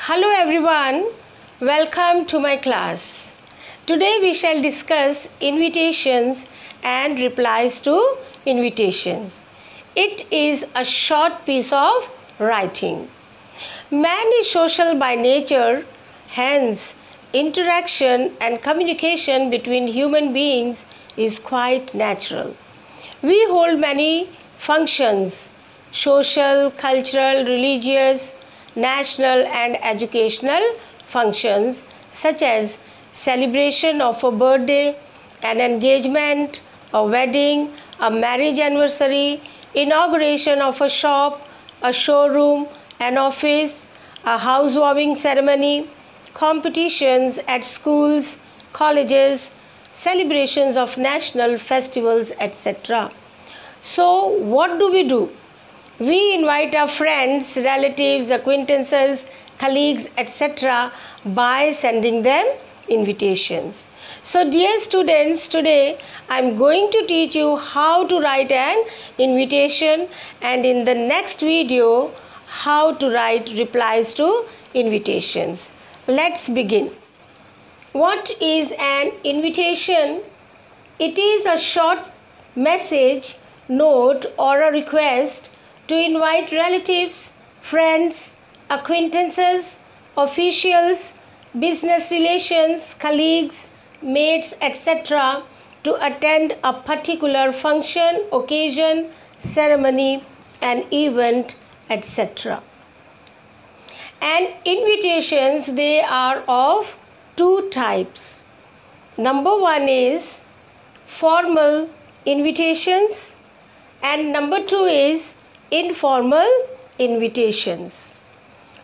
Hello everyone, welcome to my class. Today we shall discuss invitations and replies to invitations. It is a short piece of writing. Man is social by nature, hence interaction and communication between human beings is quite natural. We hold many functions: social, cultural, religious, national and educational functions such as celebration of a birthday, an engagement, a wedding, a marriage anniversary, inauguration of a shop, a showroom, an office, a housewarming ceremony, competitions at schools, colleges, celebrations of national festivals, etc. So, what do? We invite our friends, relatives, acquaintances, colleagues, etc. by sending them invitations. So, dear students, today I am going to teach you how to write an invitation, and in the next video, how to write replies to invitations. Let's begin. What is an invitation? It is a short message, note, or a request to invite relatives, friends, acquaintances, officials, business relations, colleagues, mates, etc. to attend a particular function, occasion, ceremony, an event, etc. And invitations, they are of two types. Number one is formal invitations and number two is informal invitations.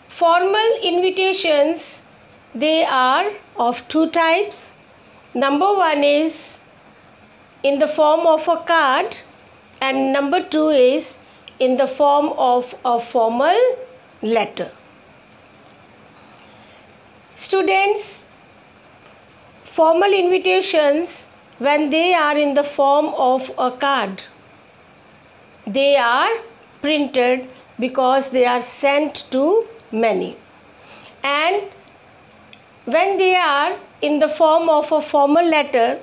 Formal invitations, they are of two types. Number one is in the form of a card and number two is in the form of a formal letter. Students, formal invitations, when they are in the form of a card, they are printed because they are sent to many, and when they are in the form of a formal letter,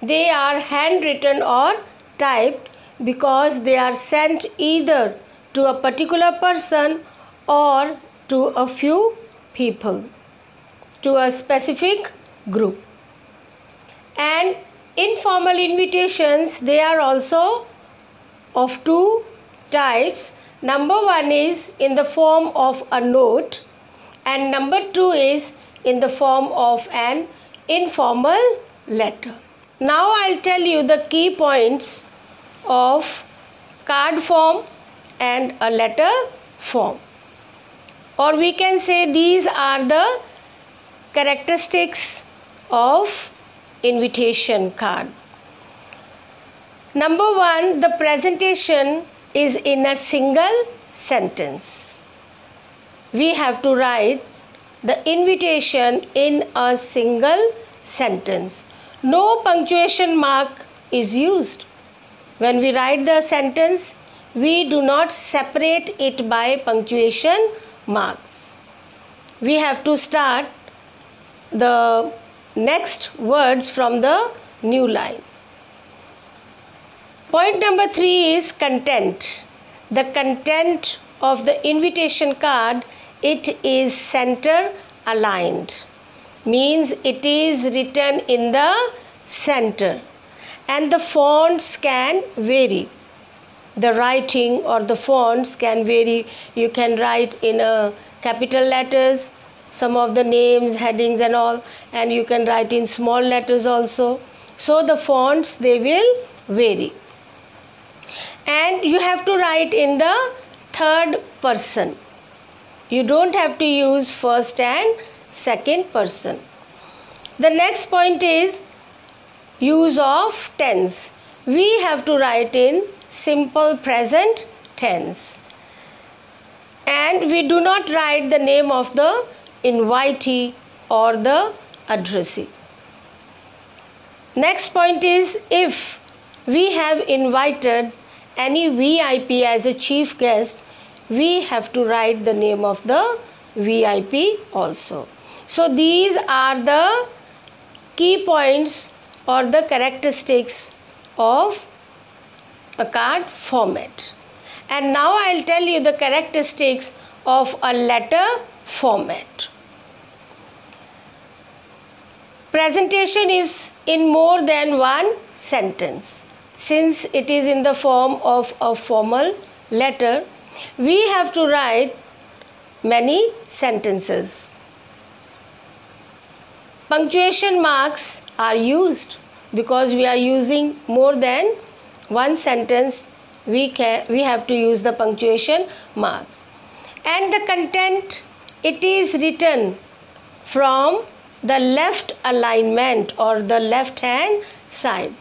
they are handwritten or typed because they are sent either to a particular person or to a few people, to a specific group. And informal invitations, they are also of two types. Number one is in the form of a note and number two is in the form of an informal letter. Now I'll tell you the key points of card form and a letter form, or we can say these are the characteristics of invitation card. Number one, the presentation is in a single sentence. We have to write the invitation in a single sentence. No punctuation mark is used. When we write the sentence, we do not separate it by punctuation marks. We have to start the next words from the new line. Point number 3 is content. The content of the invitation card, it is center aligned. Means it is written in the center and the fonts can vary. The writing or the fonts can vary. You can write in capital letters, some of the names, headings and all, and you can write in small letters also. So the fonts, they will vary. And you have to write in the third person. You don't have to use first and second person. The next point is use of tense. We have to write in simple present tense. And we do not write the name of the invitee or the addressee. Next point is if we have invited any VIP as a chief guest, we have to write the name of the VIP also. So these are the key points or the characteristics of a card format. And now I'll tell you the characteristics of a letter format. Presentation is in more than one sentence. Since it is in the form of a formal letter, we have to write many sentences. Punctuation marks are used because we are using more than one sentence. We have to use the punctuation marks. And the content, it is written from the left alignment or the left hand side.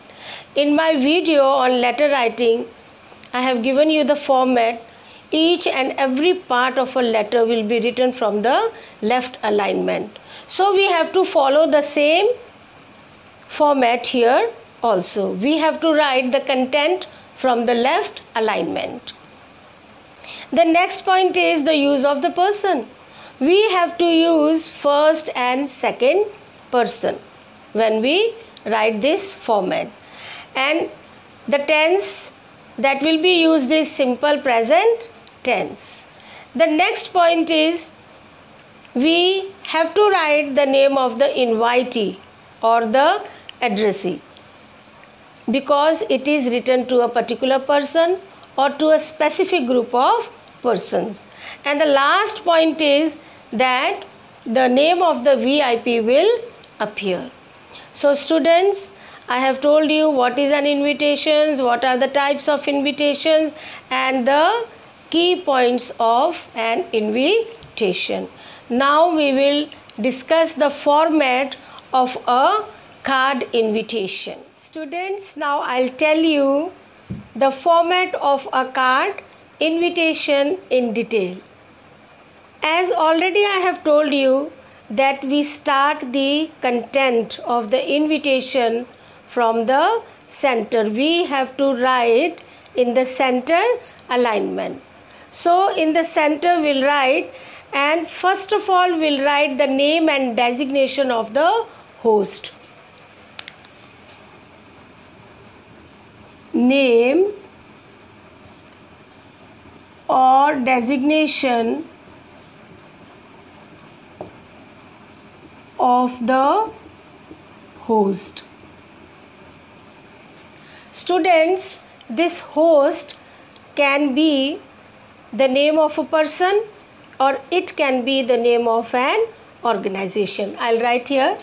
In my video on letter writing, I have given you the format. Each and every part of a letter will be written from the left alignment. So we have to follow the same format here also. We have to write the content from the left alignment. The next point is the use of the person. We have to use first and second person when we write this format. And the tense that will be used is simple present tense. The next point is we have to write the name of the invitee or the addressee because it is written to a particular person or to a specific group of persons. And the last point is that the name of the VIP will appear. So students, I have told you what is an invitation, what are the types of invitations and the key points of an invitation. Now we will discuss the format of a card invitation. Students, now I'll tell you the format of a card invitation in detail. As already I have told you that we start the content of the invitation from the center. We have to write in the center alignment. So in the center we'll write, and first of all we'll write the name and designation of the host. Name or designation of the host. Students, this host can be the name of a person or it can be the name of an organization. I'll write here.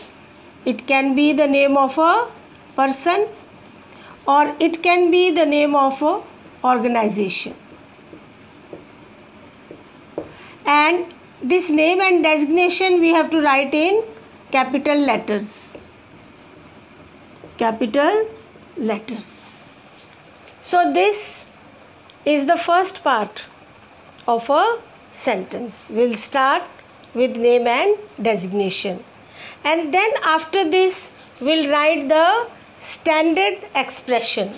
It can be the name of a person or it can be the name of a organization. And this name and designation we have to write in capital letters. Capital letters. So this is the first part of a sentence. We'll start with name and designation. And then after this we'll write the standard expression.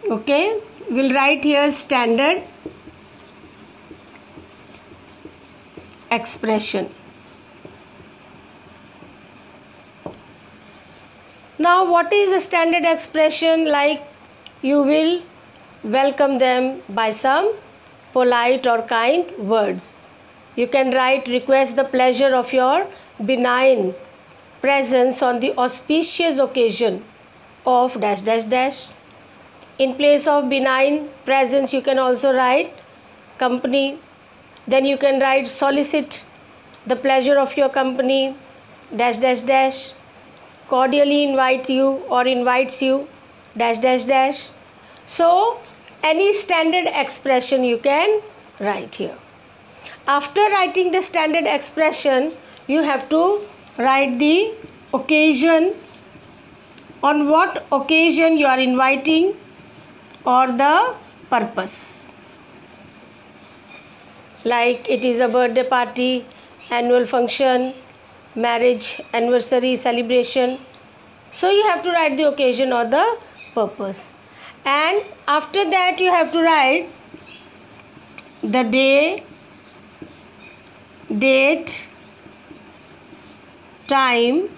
Okay, we'll write here standard expression. Now what is a standard expression? Like you will welcome them by some polite or kind words. You can write request the pleasure of your benign presence on the auspicious occasion of dash dash dash. In place of benign presence you can also write company. Then you can write solicit the pleasure of your company dash dash dash. Cordially invite you or invites you dash dash dash. So any standard expression you can write here. After writing the standard expression, you have to write the occasion, on what occasion you are inviting or the purpose. Like it is a birthday party, annual function, marriage, anniversary, celebration. So you have to write the occasion or the purpose. And after that you have to write the day, date, time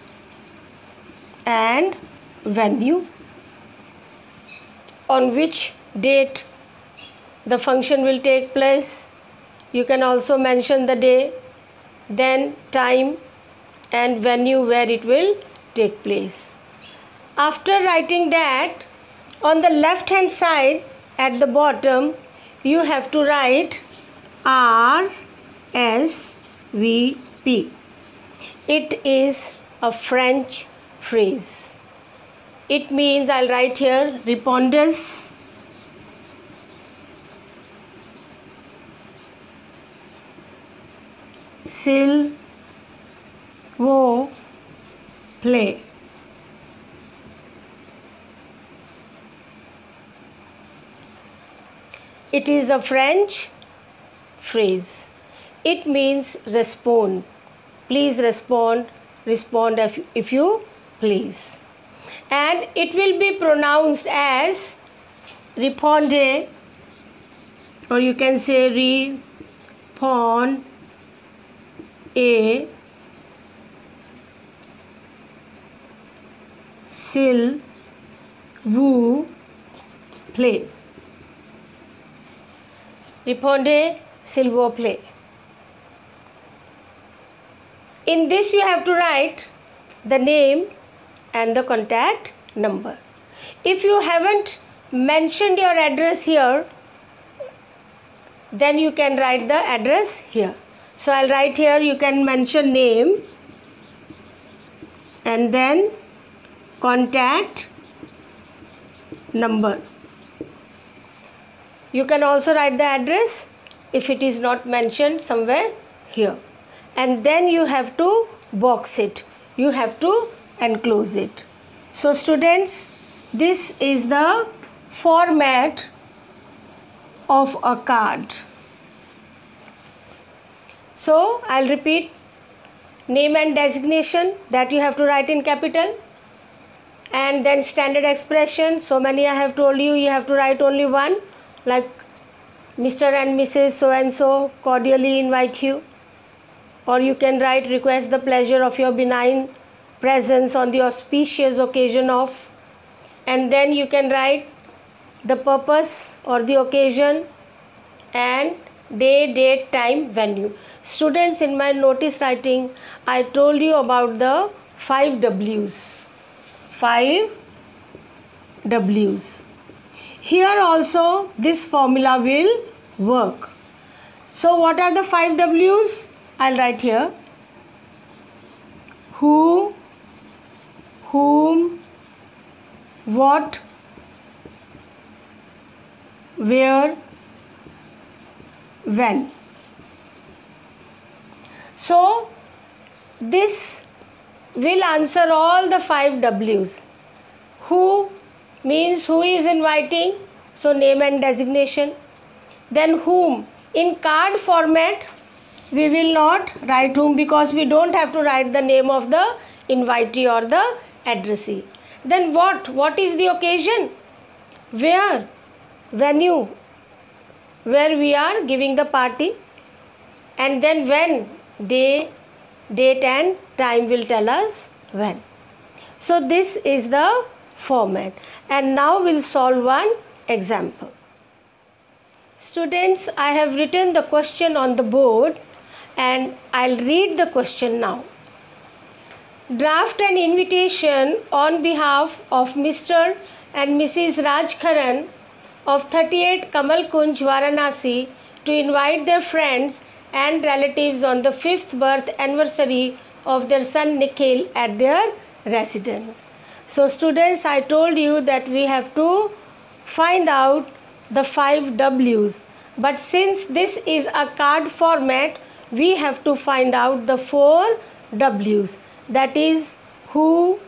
and venue. On which date the function will take place. You can also mention the day, then time and venue where it will take place. After writing that, on the left hand side at the bottom you have to write RSVP. It is a French phrase. It means, I'll write here, répondez s'il vous plaît. It is a French phrase. It means respond. Please respond. Respond if you please. And it will be pronounced as répondez, or you can say répondez s'il vous plaît. Répondez s'il vous plaît. In this you have to write the name and the contact number. If you haven't mentioned your address here, then you can write the address here. So I'll write here, you can mention name and then contact number. You can also write the address if it is not mentioned somewhere here. And then you have to box it. You have to enclose it. So students, this is the format of a card. So I'll repeat: name and designation, that you have to write in capital, and then standard expression. So many I have told you, you have to write only one, like Mr. and Mrs. so and so cordially invite you. Or you can write request the pleasure of your benign presence on the auspicious occasion of, and then you can write the purpose or the occasion and day, date, time, venue. Students, in my notice writing I told you about the 5 W's. 5 W's. Here also this formula will work. So what are the 5 W's? I'll write here: who, whom, what, where, when. So this will answer all the 5 W's. Who means who is inviting, so name and designation. Then whom, in card format we will not write whom because we don't have to write the name of the invitee or the addressee. Then what is the occasion, where, venue, where we are giving the party, and then when, day, date and time will tell us when. So this is the format. And now we'll solve one example. Students, I have written the question on the board and I'll read the question now. Draft an invitation on behalf of Mr. and Mrs. Rajkaran of 38 Kamal Kunj, Varanasi to invite their friends and relatives on the 5th birth anniversary of their son Nikhil at their residence. So students, I told you that we have to find out the 5 W's, but since this is a card format, we have to find out the 4 W's, that is who,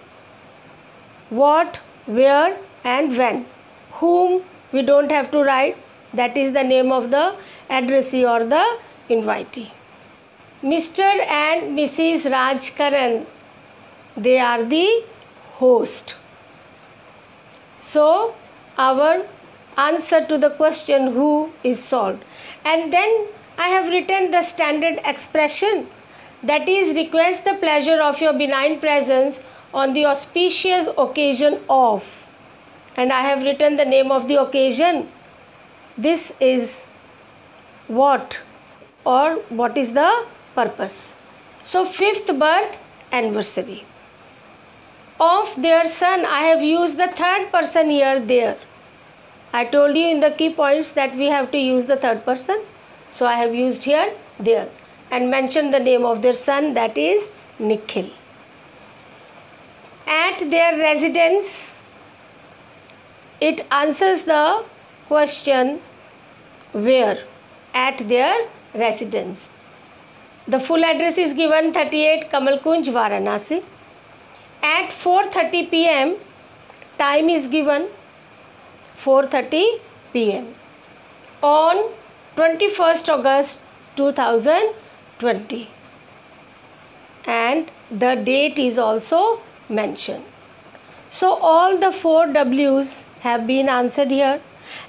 what, where and when. Whom we don't have to write, that is the name of the addressee or the invitee. Mr. and Mrs. Rajkaran, they are the host. So our answer to the question who is solved. And then I have written the standard expression, that is, request the pleasure of your benign presence on the auspicious occasion of, and I have written the name of the occasion. This is what, or what is the purpose. So 5th birth anniversary of their son. I have used the third person here, there. I told you in the key points that we have to use the third person. So I have used here, there, and mentioned the name of their son, that is Nikhil. At their residence, it answers the question where, at their residence. The full address is given, 38 Kamal Kunj, Varanasi. At 4:30 p.m. time is given, 4:30 p.m. on 21st August 2020, and the date is also mentioned. So all the 4 W's have been answered here,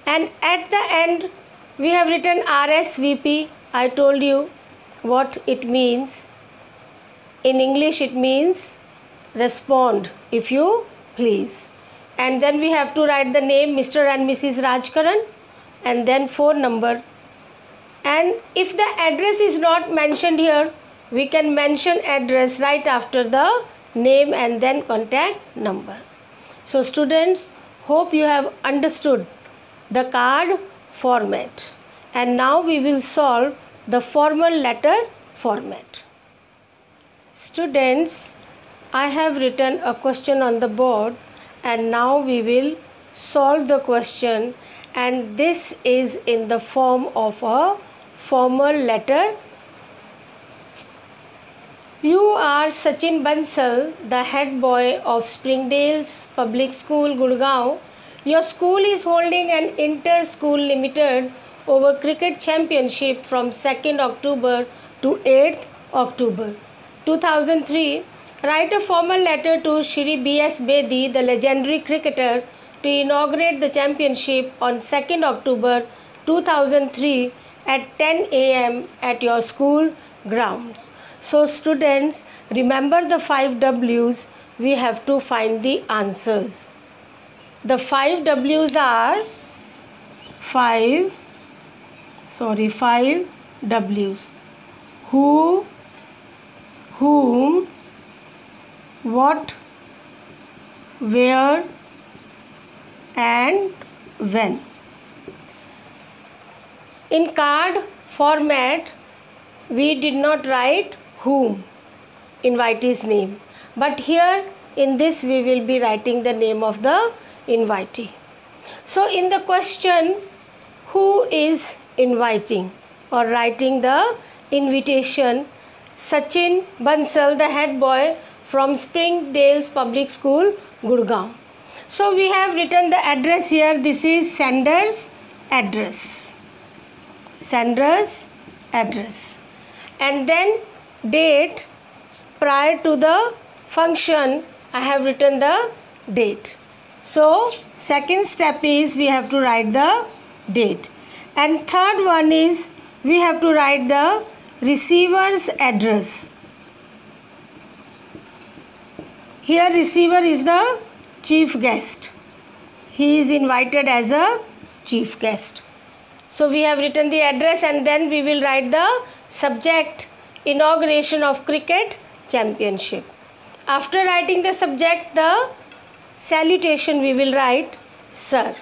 and at the end we have written RSVP. I told you what it means. In English it means respond if you please. And then we have to write the name Mr. and Mrs. Rajkaran, and then phone number. And if the address is not mentioned here, we can mention address right after the name and then contact number. So students, hope you have understood the card format. And now we will solve the formal letter format. Students, I have written a question on the board, and now we will solve the question, and this is in the form of a formal letter. You are Sachin Bansal, the head boy of Springdale's Public School, Gurgaon. Your school is holding an inter-school limited over cricket championship from 2nd October to 8th October 2003. Write a formal letter to Shri B.S. Bedi, the legendary cricketer, to inaugurate the championship on 2nd October 2003 at 10 a.m. at your school grounds. So students, remember the 5 W's. We have to find the answers. The 5 W's are 5 W's. Who, whom, what, where, and when. In card format, we did not write whom, invitee's name, but here in this we will be writing the name of the invitee. So in the question, who is inviting or writing the invitation? Sachin Bansal, the head boy from Springdale's Public School, Gurgaon. So we have written the address here. This is sender's address. Sender's address. And then date, prior to the function, I have written the date. So second step is we have to write the date. And third one is we have to write the receiver's address. Here receiver is the chief guest. He is invited as a chief guest. So we have written the address, and then we will write the subject, inauguration of cricket championship. After writing the subject, the salutation we will write sir.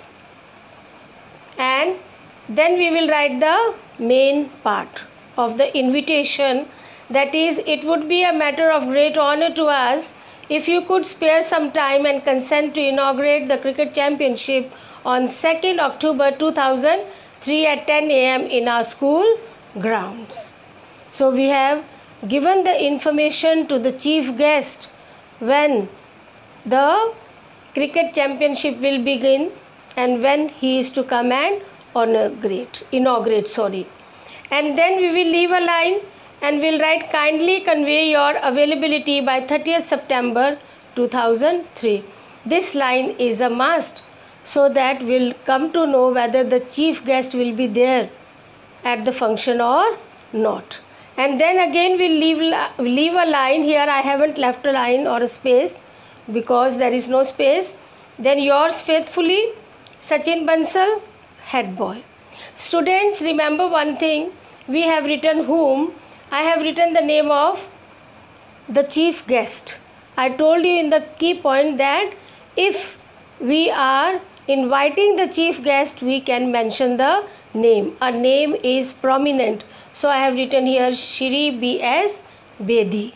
And then we will write the main part of the invitation, that is, it would be a matter of great honor to us if you could spare some time and consent to inaugurate the cricket championship on 2nd October 2003 at 10 a.m. in our school grounds. So we have given the information to the chief guest when the cricket championship will begin and when he is to come and inaugurate. And then we will leave a line and we'll write, kindly convey your availability by 30th September 2003. This line is a must so that we'll come to know whether the chief guest will be there at the function or not. And then again we'll leave a line here. I haven't left a line or a space because there is no space. Then yours faithfully, Sachin Bansal, head boy. Students, remember one thing. We have written whom. I have written the name of the chief guest. I told you in the key point that if we are inviting the chief guest, we can mention the name. A name is prominent. So I have written here Shri B.S. Bedi.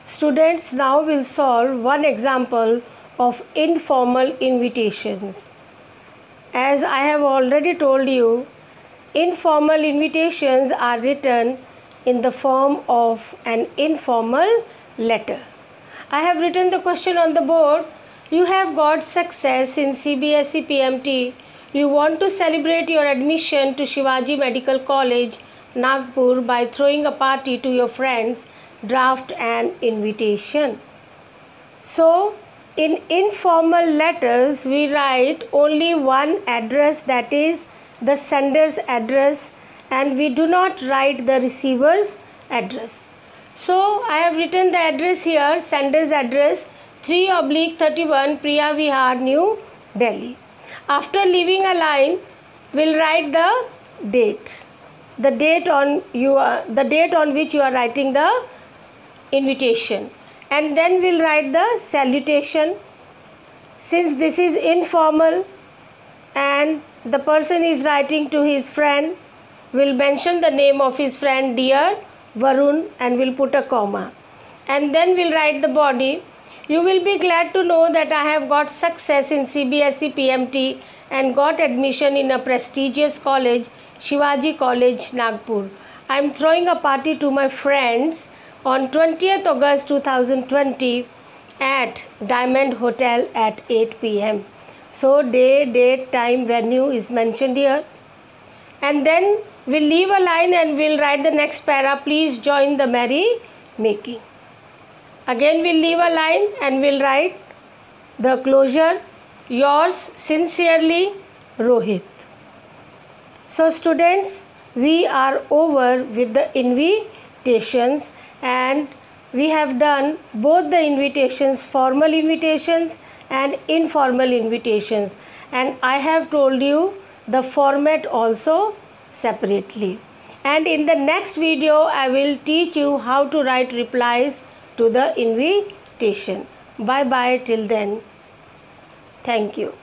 Students, now will solve one example of informal invitations. As I have already told you, informal invitations are written in the form of an informal letter. I have written the question on the board. You have got success in CBSE PMT. You want to celebrate your admission to Shivaji Medical College, Nagpur by throwing a party to your friends. Draft an invitation. So, in informal letters, we write only one address, that is the sender's address, and we do not write the receiver's address. So, I have written the address here, sender's address 3/31 Priya Vihar, New Delhi. After leaving a line, we'll write the date. The date on which you are writing the invitation. And then we'll write the salutation. Since this is informal and the person is writing to his friend, we'll mention the name of his friend, dear Varun, and we'll put a comma. And then we'll write the body. You will be glad to know that I have got success in CBSE PMT and got admission in a prestigious college, Shivaji College, Nagpur. I am throwing a party to my friends on 20th August 2020 at Diamond Hotel at 8 p.m. So day, date, time, venue is mentioned here. And then we'll leave a line and we'll write the next para. Please join the merry making. Again we'll leave a line and we'll write the closure. Yours sincerely, Rohit. So students, we are over with the invitations, and we have done both the invitations, formal invitations and informal invitations, and I have told you the format also separately. And in the next video I will teach you how to write replies to the invitation. Bye bye till then. Thank you.